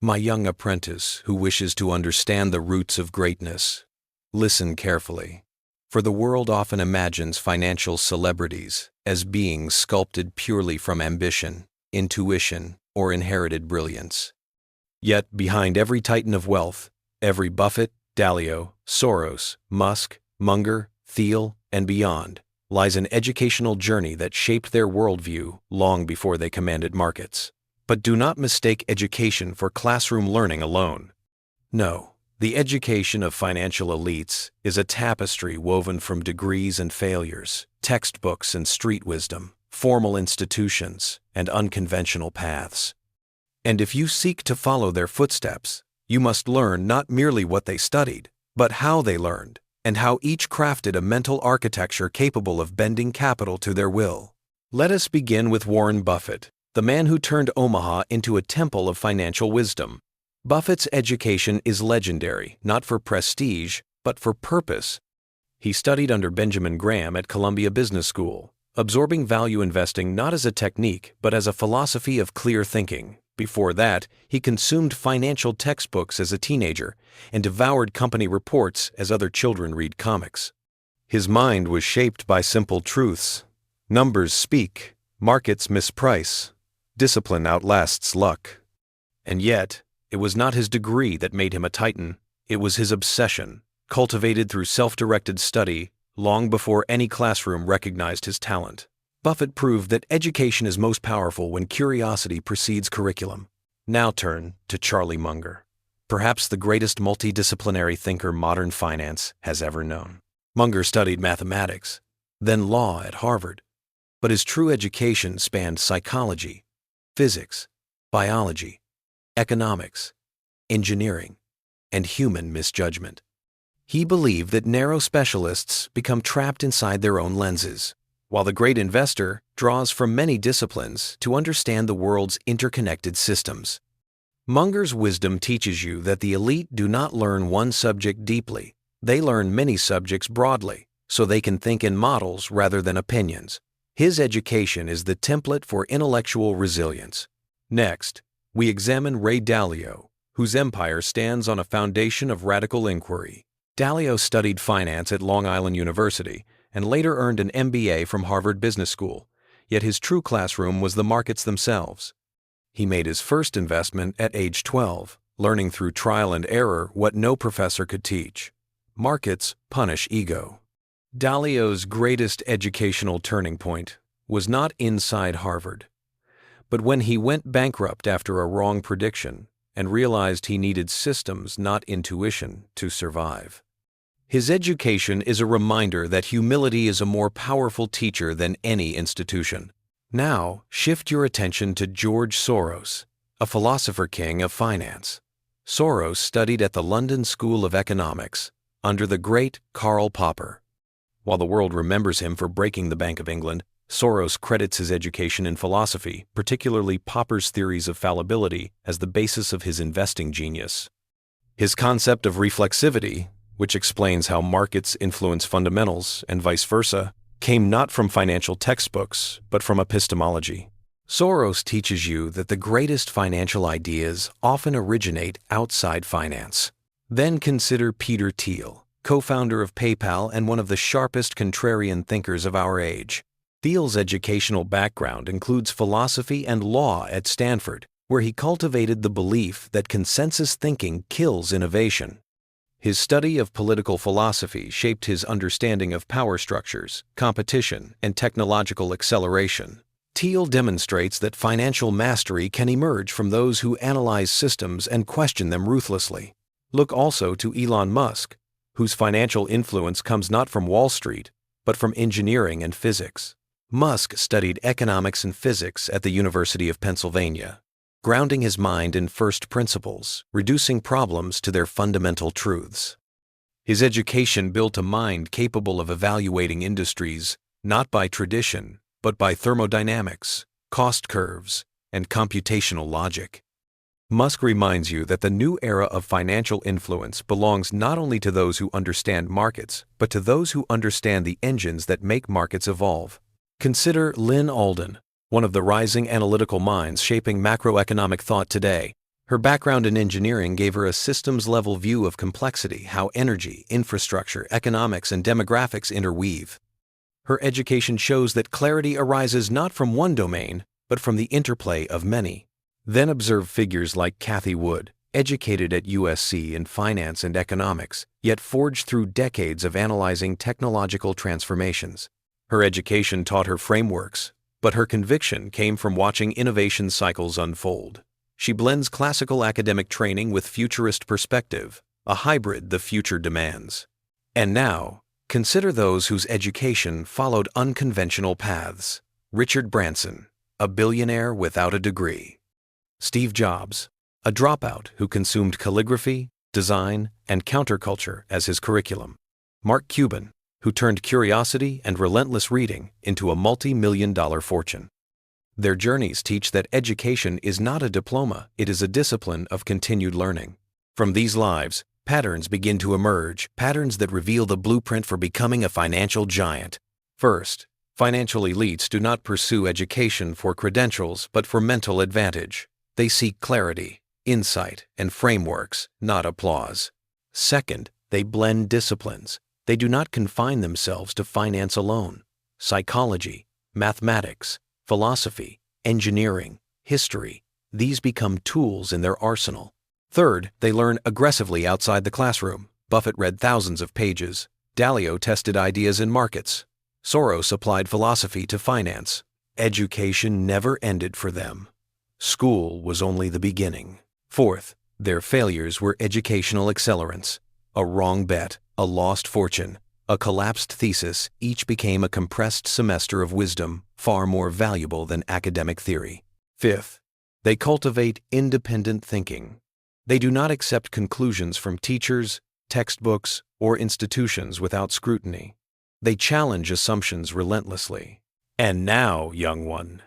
My young apprentice who wishes to understand the roots of greatness, listen carefully. For the world often imagines financial celebrities as beings sculpted purely from ambition, intuition, or inherited brilliance. Yet behind every titan of wealth, every Buffett, Dalio, Soros, Musk, Munger, Thiel, and beyond, lies an educational journey that shaped their worldview long before they commanded markets. But do not mistake education for classroom learning alone. No, the education of financial elites is a tapestry woven from degrees and failures, textbooks and street wisdom, formal institutions, and unconventional paths. And if you seek to follow their footsteps, you must learn not merely what they studied, but how they learned, and how each crafted a mental architecture capable of bending capital to their will. Let us begin with Warren Buffett, the man who turned Omaha into a temple of financial wisdom. Buffett's education is legendary, not for prestige, but for purpose. He studied under Benjamin Graham at Columbia Business School, absorbing value investing not as a technique, but as a philosophy of clear thinking. Before that, he consumed financial textbooks as a teenager and devoured company reports as other children read comics. His mind was shaped by simple truths. Numbers speak, markets misprice, discipline outlasts luck. And yet, it was not his degree that made him a titan, it was his obsession, cultivated through self-directed study long before any classroom recognized his talent. Buffett proved that education is most powerful when curiosity precedes curriculum. Now turn to Charlie Munger, perhaps the greatest multidisciplinary thinker modern finance has ever known. Munger studied mathematics, then law at Harvard, but his true education spanned psychology, physics, biology, economics, engineering, and human misjudgment. He believed that narrow specialists become trapped inside their own lenses, while the great investor draws from many disciplines to understand the world's interconnected systems. Munger's wisdom teaches you that the elite do not learn one subject deeply, they learn many subjects broadly, so they can think in models rather than opinions. His education is the template for intellectual resilience. Next, we examine Ray Dalio, whose empire stands on a foundation of radical inquiry. Dalio studied finance at Long Island University and later earned an MBA from Harvard Business School, yet his true classroom was the markets themselves. He made his first investment at age 12, learning through trial and error what no professor could teach. Markets punish ego. Dalio's greatest educational turning point was not inside Harvard, but when he went bankrupt after a wrong prediction and realized he needed systems, not intuition, to survive. His education is a reminder that humility is a more powerful teacher than any institution. Now, shift your attention to George Soros, a philosopher king of finance. Soros studied at the London School of Economics under the great Karl Popper. While the world remembers him for breaking the Bank of England, Soros credits his education in philosophy, particularly Popper's theories of fallibility, as the basis of his investing genius. His concept of reflexivity, which explains how markets influence fundamentals and vice versa, came not from financial textbooks, but from epistemology. Soros teaches you that the greatest financial ideas often originate outside finance. Then consider Peter Thiel, co-founder of PayPal and one of the sharpest contrarian thinkers of our age. Thiel's educational background includes philosophy and law at Stanford, where he cultivated the belief that consensus thinking kills innovation. His study of political philosophy shaped his understanding of power structures, competition, and technological acceleration. Thiel demonstrates that financial mastery can emerge from those who analyze systems and question them ruthlessly. Look also to Elon Musk, whose financial influence comes not from Wall Street, but from engineering and physics. Musk studied economics and physics at the University of Pennsylvania, grounding his mind in first principles, reducing problems to their fundamental truths. His education built a mind capable of evaluating industries not by tradition, but by thermodynamics, cost curves, and computational logic. Musk reminds you that the new era of financial influence belongs not only to those who understand markets, but to those who understand the engines that make markets evolve. Consider Lynn Alden, one of the rising analytical minds shaping macroeconomic thought today. Her background in engineering gave her a systems-level view of complexity, how energy, infrastructure, economics, and demographics interweave. Her education shows that clarity arises not from one domain, but from the interplay of many. Then observe figures like Cathie Wood, educated at USC in finance and economics, yet forged through decades of analyzing technological transformations. Her education taught her frameworks, but her conviction came from watching innovation cycles unfold. She blends classical academic training with futurist perspective, a hybrid the future demands. And now, consider those whose education followed unconventional paths. Richard Branson, a billionaire without a degree. Steve Jobs, a dropout who consumed calligraphy, design, and counterculture as his curriculum. Mark Cuban, who turned curiosity and relentless reading into a multi-million-dollar fortune. Their journeys teach that education is not a diploma, it is a discipline of continued learning. From these lives, patterns begin to emerge, patterns that reveal the blueprint for becoming a financial giant. First, financial elites do not pursue education for credentials but for mental advantage. They seek clarity, insight, and frameworks, not applause. Second, they blend disciplines. They do not confine themselves to finance alone. Psychology, mathematics, philosophy, engineering, history, these become tools in their arsenal. Third, they learn aggressively outside the classroom. Buffett read thousands of pages. Dalio tested ideas in markets. Soros applied philosophy to finance. Education never ended for them. School was only the beginning. Fourth, their failures were educational accelerants. A wrong bet, a lost fortune, a collapsed thesis, each became a compressed semester of wisdom, far more valuable than academic theory. Fifth, they cultivate independent thinking. They do not accept conclusions from teachers, textbooks, or institutions without scrutiny. They challenge assumptions relentlessly. And now, young one,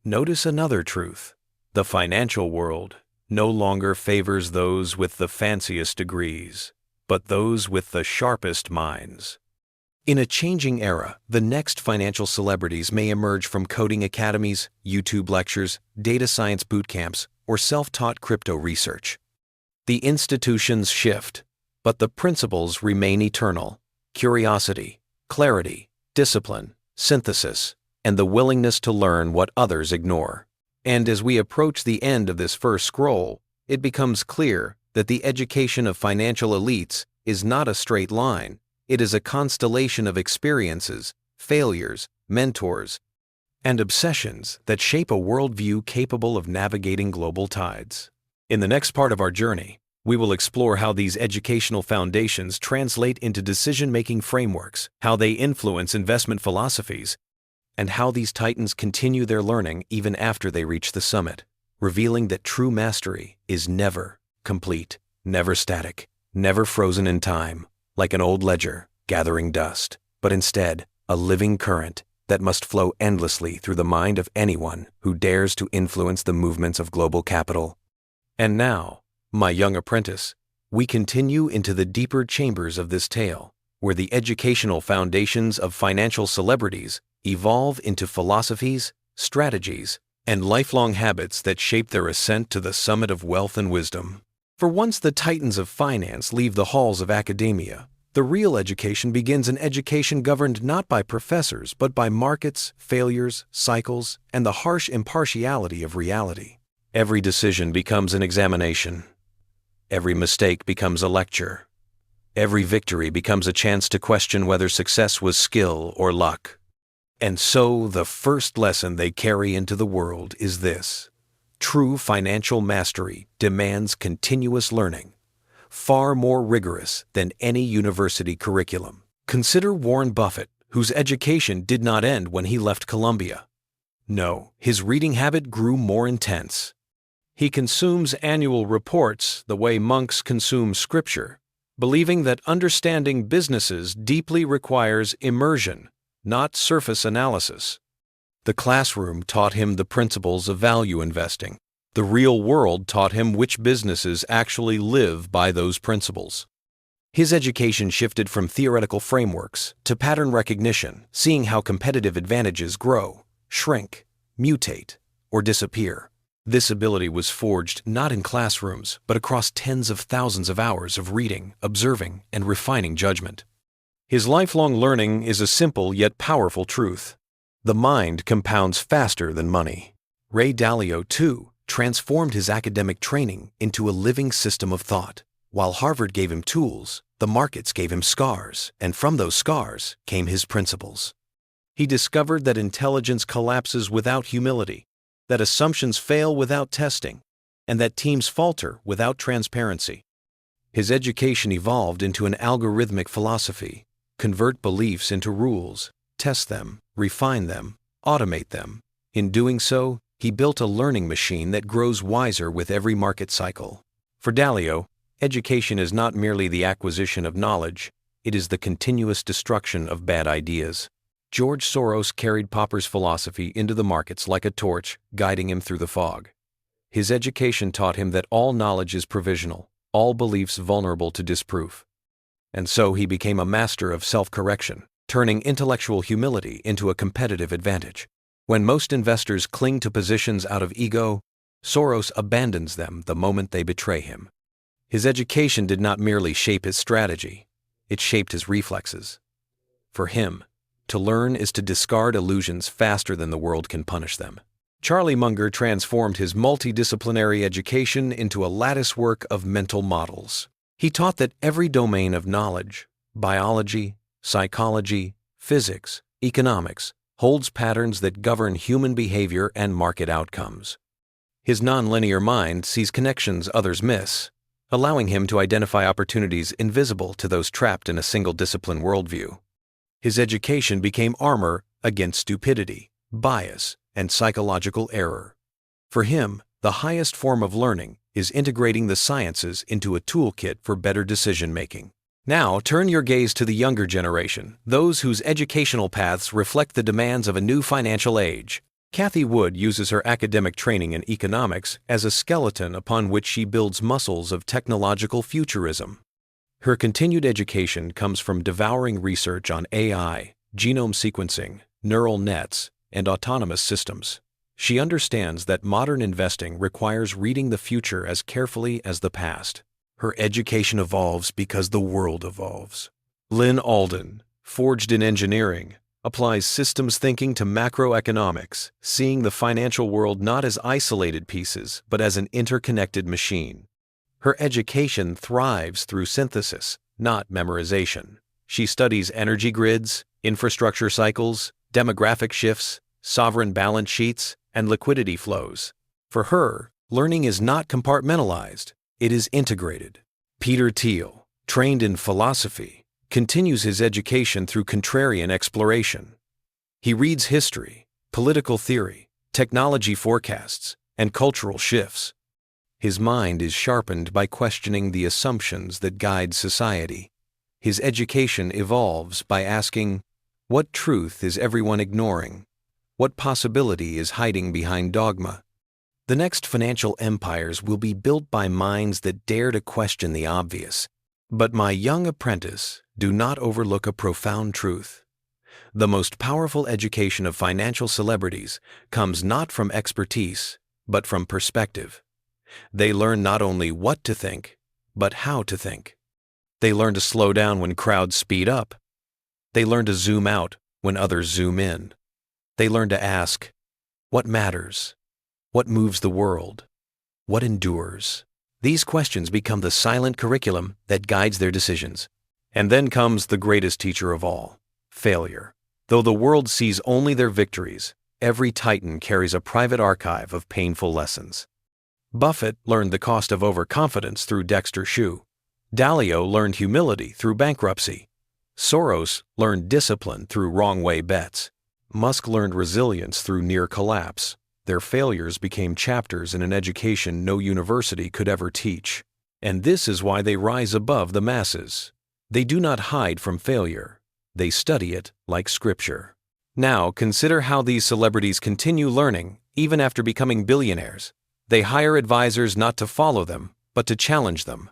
notice another truth. The financial world no longer favors those with the fanciest degrees, but those with the sharpest minds. In a changing era, the next financial celebrities may emerge from coding academies, YouTube lectures, data science boot camps, or self-taught crypto research. The institutions shift, but the principles remain eternal: curiosity, clarity, discipline, synthesis, and the willingness to learn what others ignore. And as we approach the end of this first scroll, it becomes clear that the education of financial elites is not a straight line. It is a constellation of experiences, failures, mentors, and obsessions that shape a worldview capable of navigating global tides. In the next part of our journey, we will explore how these educational foundations translate into decision-making frameworks, how they influence investment philosophies, and how these titans continue their learning even after they reach the summit, revealing that true mastery is never complete, never static, never frozen in time, like an old ledger gathering dust, but instead a living current that must flow endlessly through the mind of anyone who dares to influence the movements of global capital. And now, my young apprentice, we continue into the deeper chambers of this tale, where the educational foundations of financial celebrities evolve into philosophies, strategies, and lifelong habits that shape their ascent to the summit of wealth and wisdom. For once the titans of finance leave the halls of academia, the real education begins, an education governed not by professors but by markets, failures, cycles, and the harsh impartiality of reality. Every decision becomes an examination. Every mistake becomes a lecture. Every victory becomes a chance to question whether success was skill or luck. And so the first lesson they carry into the world is this: true financial mastery demands continuous learning, far more rigorous than any university curriculum. Consider Warren Buffett, whose education did not end when he left Columbia. No, his reading habit grew more intense. He consumes annual reports the way monks consume scripture, believing that understanding businesses deeply requires immersion, not surface analysis. The classroom taught him the principles of value investing. The real world taught him which businesses actually live by those principles. His education shifted from theoretical frameworks to pattern recognition, seeing how competitive advantages grow, shrink, mutate, or disappear. This ability was forged not in classrooms, but across tens of thousands of hours of reading, observing, and refining judgment. His lifelong learning is a simple yet powerful truth. The mind compounds faster than money. Ray Dalio, too, transformed his academic training into a living system of thought. While Harvard gave him tools, the markets gave him scars, and from those scars came his principles. He discovered that intelligence collapses without humility, that assumptions fail without testing, and that teams falter without transparency. His education evolved into an algorithmic philosophy: convert beliefs into rules, test them, refine them, automate them. In doing so, he built a learning machine that grows wiser with every market cycle. For Dalio, education is not merely the acquisition of knowledge, it is the continuous destruction of bad ideas. George Soros carried Popper's philosophy into the markets like a torch, guiding him through the fog. His education taught him that all knowledge is provisional, all beliefs vulnerable to disproof. And so he became a master of self-correction, turning intellectual humility into a competitive advantage. When most investors cling to positions out of ego, Soros abandons them the moment they betray him. His education did not merely shape his strategy, it shaped his reflexes. For him, to learn is to discard illusions faster than the world can punish them. Charlie Munger transformed his multidisciplinary education into a latticework of mental models. He taught that every domain of knowledge, biology, psychology, physics, economics, holds patterns that govern human behavior and market outcomes. His nonlinear mind sees connections others miss, allowing him to identify opportunities invisible to those trapped in a single discipline worldview. His education became armor against stupidity, bias, and psychological error. For him, the highest form of learning is integrating the sciences into a toolkit for better decision-making. Now, turn your gaze to the younger generation, those whose educational paths reflect the demands of a new financial age. Kathy Wood uses her academic training in economics as a skeleton upon which she builds muscles of technological futurism. Her continued education comes from devouring research on AI, genome sequencing, neural nets, and autonomous systems. She understands that modern investing requires reading the future as carefully as the past. Her education evolves because the world evolves. Lynn Alden, forged in engineering, applies systems thinking to macroeconomics, seeing the financial world not as isolated pieces, but as an interconnected machine. Her education thrives through synthesis, not memorization. She studies energy grids, infrastructure cycles, demographic shifts, sovereign balance sheets, and liquidity flows. For her, learning is not compartmentalized, it is integrated. Peter Thiel, trained in philosophy, continues his education through contrarian exploration. He reads history, political theory, technology forecasts, and cultural shifts. His mind is sharpened by questioning the assumptions that guide society. His education evolves by asking, what truth is everyone ignoring? What possibility is hiding behind dogma? The next financial empires will be built by minds that dare to question the obvious. But my young apprentice, do not overlook a profound truth. The most powerful education of financial celebrities comes not from expertise, but from perspective. They learn not only what to think, but how to think. They learn to slow down when crowds speed up. They learn to zoom out when others zoom in. They learn to ask, what matters? What moves the world? What endures? These questions become the silent curriculum that guides their decisions. And then comes the greatest teacher of all, failure. Though the world sees only their victories, every titan carries a private archive of painful lessons. Buffett learned the cost of overconfidence through Dexter Shoe. Dalio learned humility through bankruptcy. Soros learned discipline through wrong-way bets. Musk learned resilience through near collapse. Their failures became chapters in an education no university could ever teach. And this is why they rise above the masses. They do not hide from failure. They study it like scripture. Now consider how these celebrities continue learning even after becoming billionaires. They hire advisors not to follow them, but to challenge them.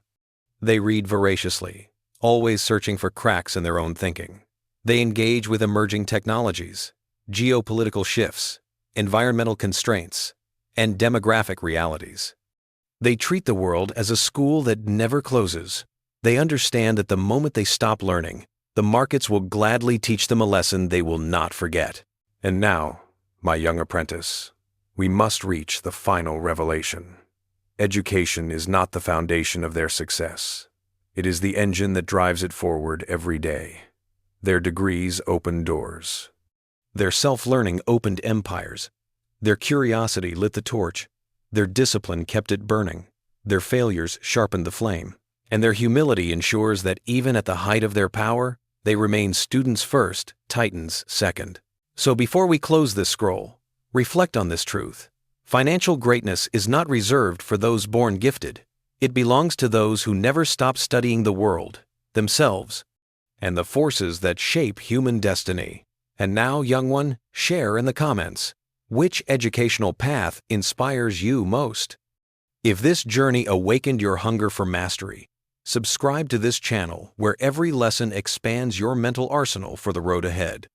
They read voraciously, always searching for cracks in their own thinking. They engage with emerging technologies, geopolitical shifts, environmental constraints, and demographic realities. They treat the world as a school that never closes. They understand that the moment they stop learning, the markets will gladly teach them a lesson they will not forget. And now, my young apprentice, we must reach the final revelation. Education is not the foundation of their success. It is the engine that drives it forward every day. Their degrees opened doors. Their self-learning opened empires. Their curiosity lit the torch. Their discipline kept it burning. Their failures sharpened the flame. And their humility ensures that even at the height of their power, they remain students first, titans second. So before we close this scroll, reflect on this truth. Financial greatness is not reserved for those born gifted. It belongs to those who never stop studying the world, themselves, and the forces that shape human destiny. And now, young one, share in the comments. Which educational path inspires you most? If this journey awakened your hunger for mastery, subscribe to this channel where every lesson expands your mental arsenal for the road ahead.